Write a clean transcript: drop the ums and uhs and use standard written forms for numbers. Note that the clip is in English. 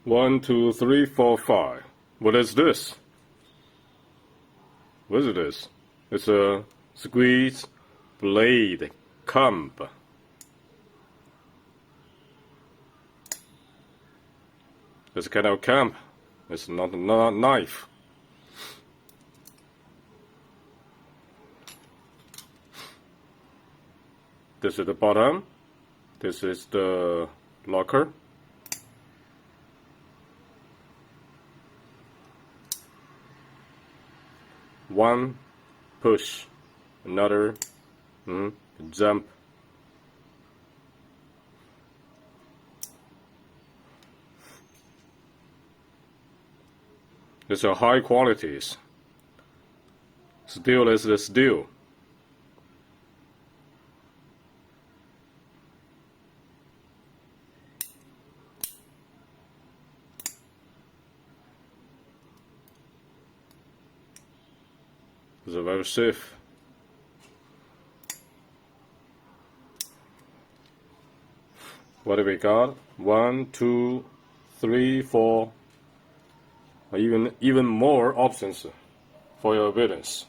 1, 2, 3, 4, 5. What is this? What is this? It's a Switchblade comb. It's a kind of comb. It's not a knife. This is the bottom. This is the locker. One push, another jump. It's a high qualities. Steel is the steel. It's very safe. What do we got? 1, 2, 3, 4, or even more options for your business.